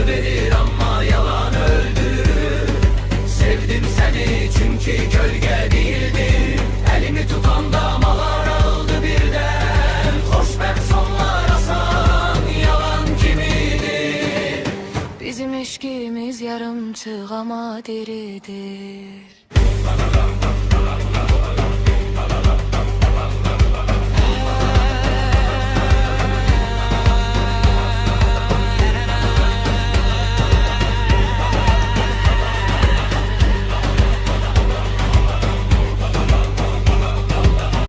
verir ama yalan öldürür. Sevdim seni çünkü gölge değildin. Elimi tutan damalar aldı birden. Hoşbert sonlar asan yalan kimidir? Bizim eşkimiz yarım çığ ama diridir.